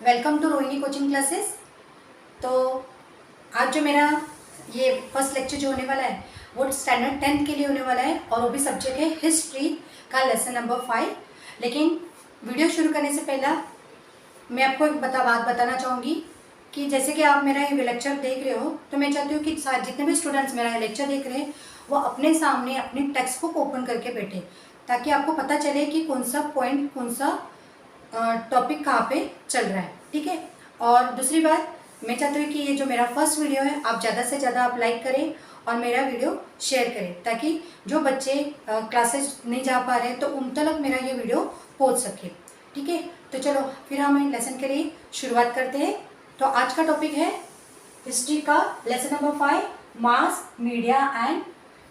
Welcome to Rohini coaching classes. तो आज जो मेरा ये फर्स्ट लेक्चर जो होने वाला है वो स्टैंडर्ड 10th के लिए होने वाला है और वो भी सब्जेक्ट है हिस्ट्री का लेसन नंबर 5। लेकिन वीडियो शुरू करने से पहले मैं आपको एक बात बताना चाहूँगी कि जैसे कि आप मेरा ये लेक्चर देख रहे हो तो मैं चाहती हूँ कि जितने भी स्टूडेंट्स मेरा ये लेक्चर देख रहे हैं वो अपने सामने अपनी टेक्स्ट बुक ओपन करके बैठे, ताकि आपको पता चले कि कौन सा पॉइंट कौन सा टॉपिक कहाँ पे चल रहा है। ठीक है। और दूसरी बात, मैं चाहती हूँ कि ये जो मेरा फर्स्ट वीडियो है आप ज़्यादा से ज़्यादा आप लाइक करें और मेरा वीडियो शेयर करें, ताकि जो बच्चे क्लासेस नहीं जा पा रहे तो उन तक मेरा ये वीडियो पहुँच सके। ठीक है। तो चलो फिर हम लेसन के लिए शुरुआत करते हैं। तो आज का टॉपिक है हिस्ट्री का lesson number 5, mass media and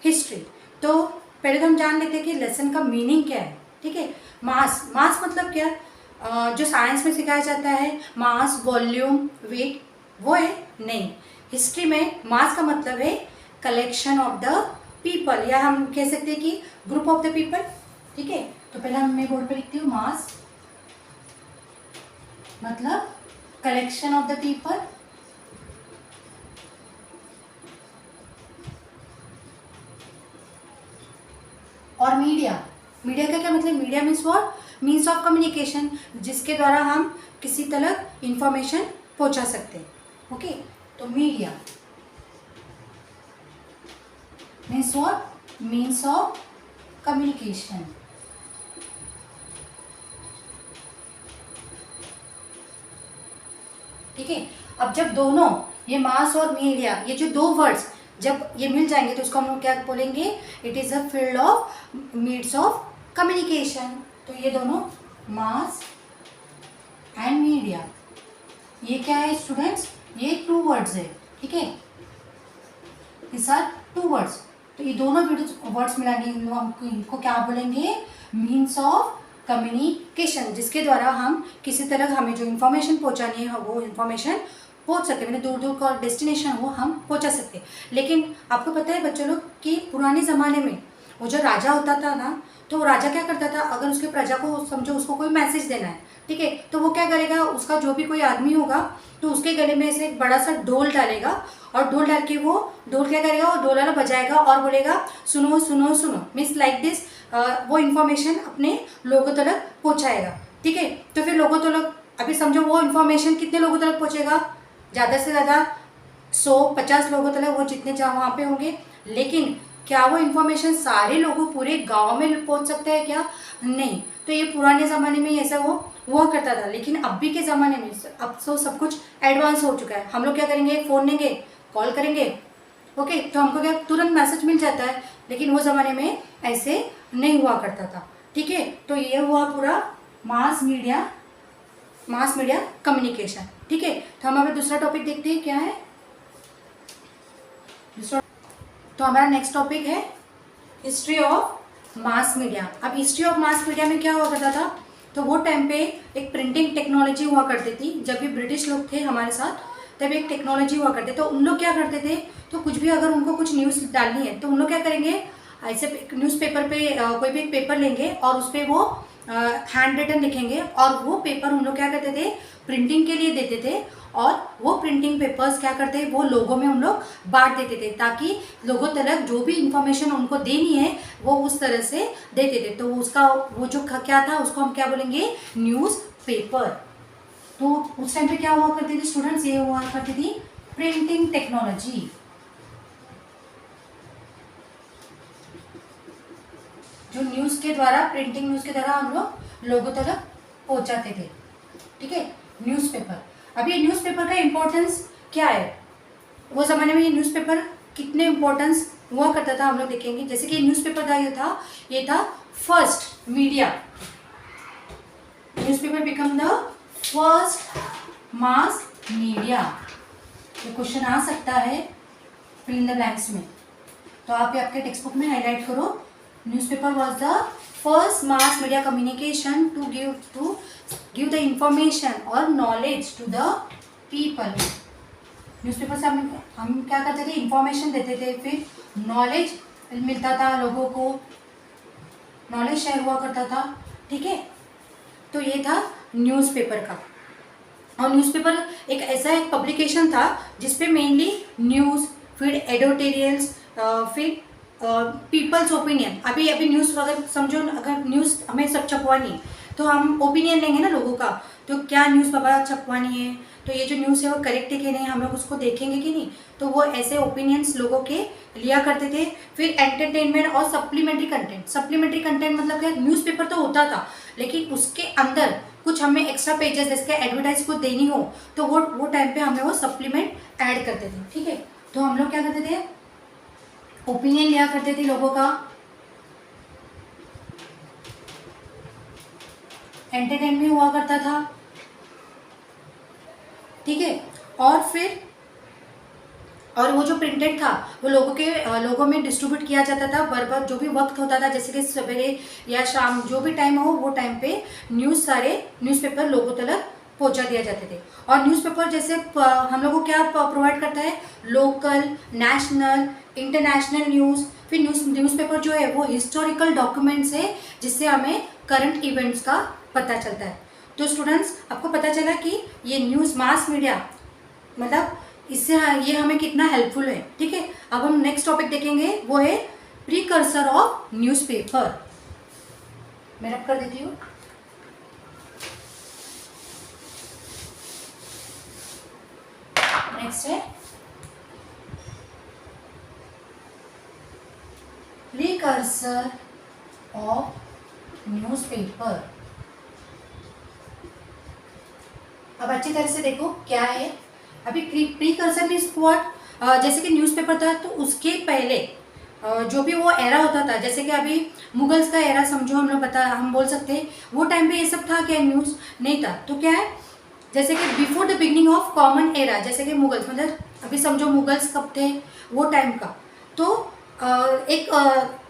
history. तो पहले तो हम जान लेते हैं कि लेसन का मीनिंग क्या है। ठीक है। मास मतलब क्या, जो साइंस में सिखाया जाता है मास, वॉल्यूम, वेट, वो है नहीं। हिस्ट्री में मास का मतलब है कलेक्शन ऑफ द पीपल, या हम कह सकते हैं कि ग्रुप ऑफ द पीपल। ठीक है। तो पहले मैं बोर्ड पे लिखती हूँ मास मतलब कलेक्शन ऑफ द पीपल, और मीडिया का क्या मतलब, media means what, means of communication, जिसके द्वारा हम किसी तक इंफॉर्मेशन पहुंचा सकते हैं। ओके। तो media means what, means of communication. ठीक है। अब जब दोनों ये मास और मीडिया, ये जो दो वर्ड्स जब ये मिल जाएंगे तो उसको हम लोग क्या बोलेंगे, it is a field of means of communication. तो ये दोनों मास एंड मीडिया, ये क्या है स्टूडेंट्स, ये टू वर्ड्स है। ठीक है। This are two words. तो ये दोनों वर्ड्स मिलाने हम इनको क्या बोलेंगे, मीन्स ऑफ कम्युनिकेशन, जिसके द्वारा हम किसी तरह हमें जो इन्फॉर्मेशन पहुंचानी है वो इन्फॉर्मेशन पहुंच सकते हैं, मतलब दूर दूर का डेस्टिनेशन वो हम पहुंचा सकते हैं। लेकिन आपको पता है बच्चों लोग कि पुराने ज़माने में वो जो राजा होता था ना, तो वो राजा क्या करता था, अगर उसके प्रजा को समझो उसको कोई मैसेज देना है, ठीक है, तो वो क्या करेगा, उसका जो भी कोई आदमी होगा तो उसके गले में से एक बड़ा सा ढोल डालेगा और ढोल डाल के वो ढोल क्या करेगा, वो ढोल वाला बजाएगा और बोलेगा सुनो सुनो सुनो, मीन्स लाइक दिस, वो इन्फॉर्मेशन अपने लोगों तक पहुँचाएगा। ठीक है। तो फिर लोगों तक अभी समझो वो इन्फॉर्मेशन कितने लोगों तक पहुँचेगा, ज़्यादा से ज़्यादा 100-50 लोगों तक वो जितने वहाँ पे होंगे। लेकिन क्या वो इन्फॉर्मेशन सारे लोगों पूरे गांव में पहुँच सकता है क्या, नहीं। तो ये पुराने ज़माने में ऐसा वो हुआ करता था। लेकिन अभी के ज़माने में अब तो सब कुछ एडवांस हो चुका है। हम लोग क्या करेंगे, फ़ोन लेंगे, कॉल करेंगे, ओके, तो हमको क्या तुरंत मैसेज मिल जाता है। लेकिन वो ज़माने में ऐसे नहीं हुआ करता था। ठीक है। तो ये हुआ पूरा मास मीडिया कम्युनिकेशन। ठीक है। तो हम अभी दूसरा टॉपिक देखते हैं क्या है दूसरा। तो हमारा नेक्स्ट टॉपिक है हिस्ट्री ऑफ मास मीडिया। अब हिस्ट्री ऑफ मास मीडिया में क्या हुआ करता था, तो वो टाइम पे एक प्रिंटिंग टेक्नोलॉजी हुआ करती थी। जब भी ब्रिटिश लोग थे हमारे साथ तब एक टेक्नोलॉजी हुआ करते, तो उन लोग क्या करते थे, तो कुछ भी अगर उनको कुछ न्यूज़ डालनी है तो उन लोग क्या करेंगे, ऐसे न्यूज़पेपर पे कोई भी एक पेपर लेंगे और उस पर वो हैंड रिटन लिखेंगे और वो पेपर उन लोग क्या करते थे, प्रिंटिंग के लिए देते थे। और वो प्रिंटिंग पेपर्स क्या करते हैं, वो लोगों में उन लोग बांट देते थे, ताकि लोगों तक जो भी इंफॉर्मेशन उनको देनी है वो उस तरह से देते थे। तो उसका वो जो क्या था उसको हम क्या बोलेंगे, न्यूज़ पेपर। तो उस टाइम पे क्या हुआ करती थी स्टूडेंट्स, ये हुआ करती थी प्रिंटिंग टेक्नोलॉजी, जो न्यूज़ के द्वारा, प्रिंटिंग न्यूज़ के द्वारा हम लोग लोगों तक पहुंचाते थे। ठीक है। न्यूज़पेपर। अब ये न्यूज़पेपर का इम्पोर्टेंस क्या है, वो ज़माने में ये न्यूज़पेपर कितने इम्पोर्टेंस हुआ करता था हम लोग देखेंगे। जैसे कि न्यूज़पेपर का ये था first media, newspaper become the first mass media. ये क्वेश्चन आ सकता है फिल इन द ब्लैंक्स में, तो आप आपके टेक्स्ट बुक में हाईलाइट करो, newspaper was the first mass media communication to give the information और knowledge to the people. Newspaper से हम क्या करते थे, इंफॉर्मेशन देते थे, फिर नॉलेज मिलता था लोगों को, नॉलेज शेयर हुआ करता था। ठीक है। तो ये था न्यूज़पेपर का। और न्यूज़पेपर एक ऐसा एक पब्लिकेशन था जिसपे मेनली न्यूज़, फिर एडिटोरियल्स, फिर पीपल्स ओपिनियन। अभी अभी न्यूज़ अगर समझो, अगर न्यूज़ हमें सब छपवानी है तो हम ओपिनियन लेंगे ना लोगों का, तो क्या न्यूज़ बाबा छपवानी है, तो ये जो न्यूज़ है वो करेक्ट है कि नहीं, हम लोग उसको देखेंगे कि नहीं। तो वो ऐसे ओपिनियंस लोगों के लिया करते थे। फिर एंटरटेनमेंट और सप्लीमेंट्री कंटेंट। सप्लीमेंट्री कंटेंट मतलब क्या, न्यूज़पेपर तो होता था लेकिन उसके अंदर कुछ हमें एक्स्ट्रा पेजेस जिसके एडवर्टाइज को देनी हो तो वो टाइम पे हमें वो सप्लीमेंट ऐड करते थे, ठीक है। तो हम लोग क्या करते थे, ओपिनियन लिया करते थे लोगों का, एंटरटेनमेंट हुआ करता था, ठीक है। और फिर और वो जो प्रिंटेड था वो लोगों में डिस्ट्रीब्यूट किया जाता था बराबर, जो भी वक्त होता था जैसे कि सवेरे या शाम जो भी टाइम हो वो टाइम पे सारे न्यूज़पेपर लोगों तक पहुंचा दिया जाते थे। और न्यूज़पेपर जैसे हम लोगों को क्या प्रोवाइड करता है, लोकल, नेशनल, इंटरनेशनल न्यूज़। फिर न्यूज़पेपर जो है वो हिस्टोरिकल डॉक्यूमेंट्स है जिससे हमें करंट इवेंट्स का पता चलता है। तो स्टूडेंट्स, आपको पता चला कि ये न्यूज़ मास मीडिया मतलब इससे ये हमें कितना हेल्पफुल है, ठीक है। अब हम नेक्स्ट टॉपिक देखेंगे, वो है प्रीकर्सर ऑफ न्यूज़पेपर। मैं रब कर देती हूँ। नेक्स्ट है प्रीकर्सर ऑफ न्यूज़पेपर। अब अच्छी तरह से देखो क्या है। अभी प्रीकर्सर मीन्स व्हाट, जैसे कि न्यूज़पेपर था तो उसके पहले जो भी वो एरा होता था, जैसे कि अभी मुगल्स का एरा समझो, हम बोल सकते हैं वो टाइम पे ये सब था क्या, न्यूज़ नहीं था। तो क्या है, जैसे कि before the beginning of common era, जैसे कि मुगल्स मतलब अभी समझो मुगल्स कब थे, वो टाइम का। तो एक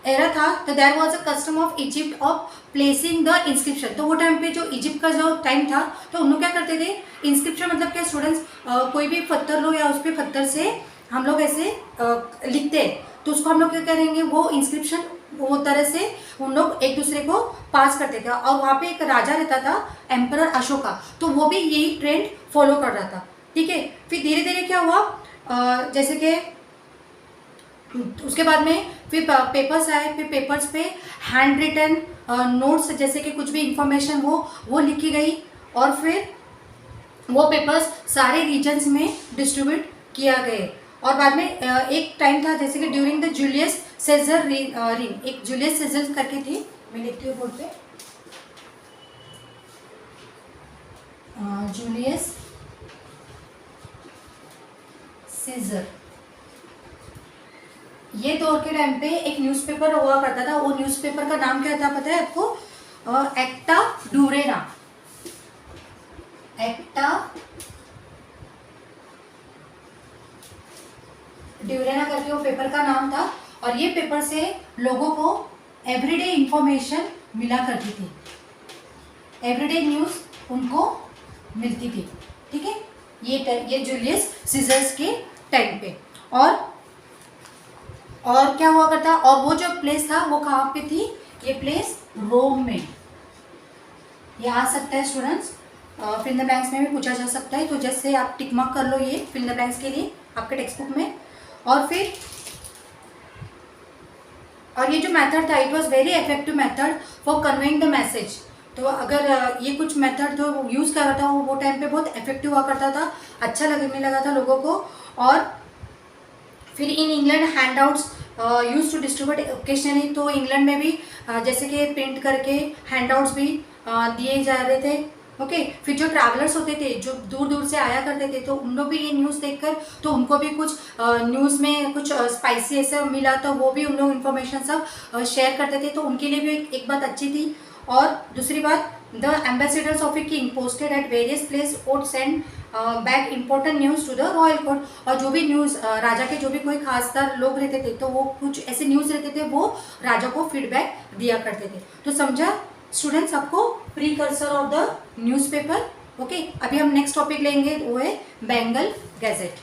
एरा था, तो there was a custom of Egypt of placing the inscription. तो वो टाइम पे जो इजिप्ट का जो टाइम था तो उन लोग क्या करते थे, इंस्क्रिप्शन मतलब क्या स्टूडेंट्स, कोई भी पत्थर लो या उस पर पत्थर से हम लोग ऐसे लिखते हैं तो उसको हम लोग क्या करेंगे, वो इंस्क्रिप्शन वो तरह से उन लोग एक दूसरे को पास करते थे। और वहाँ पे एक राजा रहता था एम्परर अशोका, तो वो भी यही ट्रेंड फॉलो कर रहा था, ठीक है। फिर धीरे धीरे क्या हुआ, जैसे कि उसके बाद में फिर पेपर्स आए, फिर पेपर्स पे हैंड रिटन नोट्स जैसे कि कुछ भी इंफॉर्मेशन वो लिखी गई और फिर वो पेपर्स सारे रीजन्स में डिस्ट्रीब्यूट किया गए। और बाद में एक टाइम था जैसे कि during the Julius Caesar ring, एक जूलियस सीजर करके थी, मैं लिखती हूँ बोर्ड पे, जूलियस सीजर। ये दौर के टाइम पे एक न्यूज़पेपर हुआ करता था, वो न्यूज़पेपर का नाम क्या था पता है आपको, एक्टा ड्यूरेना। एक्टा ड्यूरेना करके वो पेपर का नाम था। और ये पेपर से लोगों को एवरीडे इंफॉर्मेशन मिला करती थी, एवरीडे न्यूज़ उनको मिलती थी, ठीक है। ये जूलियस सीजर्स के टाइम पे। और क्या हुआ करता, और वो जो प्लेस था वो कहाँ पे थी, ये प्लेस रोम में। ये आ सकता है students, fill in the blanks में भी पूछा जा सकता है, तो जैसे आप टिक मार्क कर लो ये फिल इन द ब्लैंक्स के लिए आपके टेक्स्ट बुक में। और ये जो मेथड था, it was very effective method for conveying the message. तो अगर ये कुछ मेथड जो यूज़ कर रहा था वो टाइम पे बहुत इफेक्टिव हुआ करता था, अच्छा लगने लगा था लोगों को। और फिर in England handouts used to distribute occasionally, तो इंग्लैंड में भी जैसे कि प्रिंट करके हैंड आउट्स भी दिए जा रहे थे, ओके। फिर जो ट्रैवलर्स होते थे जो दूर दूर से आया करते थे तो उन लोग भी ये न्यूज़ देखकर तो उनको भी कुछ न्यूज़ में कुछ स्पाइसी ऐसा मिला तो वो भी उन लोग इन्फॉर्मेशन सब शेयर करते थे, तो उनके लिए भी एक बात अच्छी थी। और दूसरी बात, the ambassadors of a king posted at various place would send back important news to the royal court. और जो भी न्यूज़ राजा के जो भी कोई खासदार लोग रहते थे तो वो कुछ ऐसे न्यूज़ रहते थे वो राजा को फीडबैक दिया करते थे। तो समझा स्टूडेंट्स आपको precursor of the newspaper, okay. अभी हम नेक्स्ट टॉपिक लेंगे, वो है बंगाल गैजेट।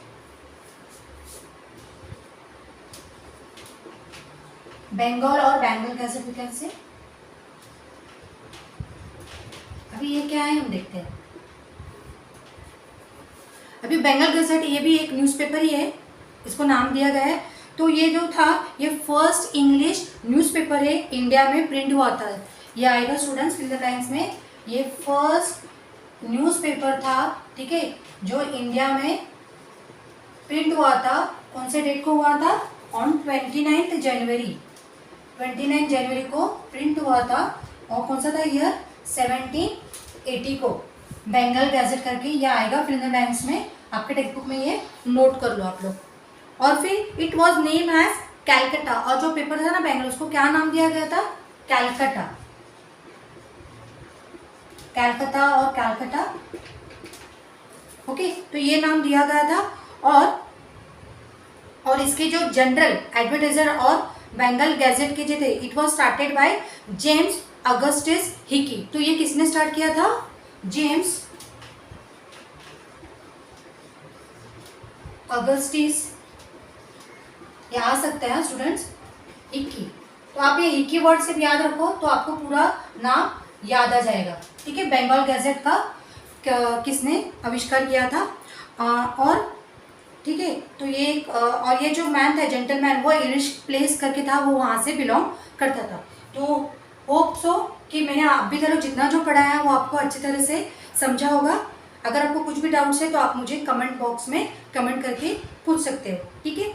बंगाल और बंगाल गैजेट कैसे, अभी ये क्या है हम देखते हैं। अभी बंगाल गजट ये भी एक न्यूज़पेपर ही है, इसको नाम दिया गया है। तो ये जो था ये फर्स्ट इंग्लिश न्यूज़पेपर है इंडिया में प्रिंट हुआ था। ये आएगा स्टूडेंट्स फिल द ब्लैंक्स में, ये फर्स्ट न्यूज़पेपर था, ठीक है, जो इंडिया में प्रिंट हुआ था। कौन से डेट को हुआ था? ऑन 29 जनवरी, 29 जनवरी को प्रिंट हुआ था। और कौन सा था ईयर? 1780 को। बंगाल गैजेट करके ये आएगा फिल इन द ब्लैंक्स में, आपके टेक्स्ट बुक में ये नोट कर लो आप लोग। और फिर it was name as Calcutta, और जो पेपर था ना बंगाल उसको क्या नाम दिया गया था? कैलकटा, कैलकटा और कैलकटा, ओके। तो ये नाम दिया गया था। और इसके जो जनरल एडवर्टाइजर और बंगाल गैजेट के जो थे, it was started by James Augustus Hicky. तो ये किसने स्टार्ट किया था? जेम्स अगस्टिस, ये आ सकता है स्टूडेंट्स, हिकी। तो आप ये हिकी वर्ड से याद रखो तो आपको पूरा नाम याद आ जाएगा, ठीक है। बंगाल गैजेट का किसने आविष्कार किया था? और ठीक है, तो ये और ये जो मैन था जेंटलमैन, वो इंग्लिश प्लेस करके था, वो वहाँ से बिलोंग करता था। तो होप सो कि मैंने अभी तक जितना जो पढ़ाया है वो आपको अच्छी तरह से समझा होगा। अगर आपको कुछ भी डाउट्स है तो आप मुझे कमेंट बॉक्स में कमेंट करके पूछ सकते हो, ठीक है।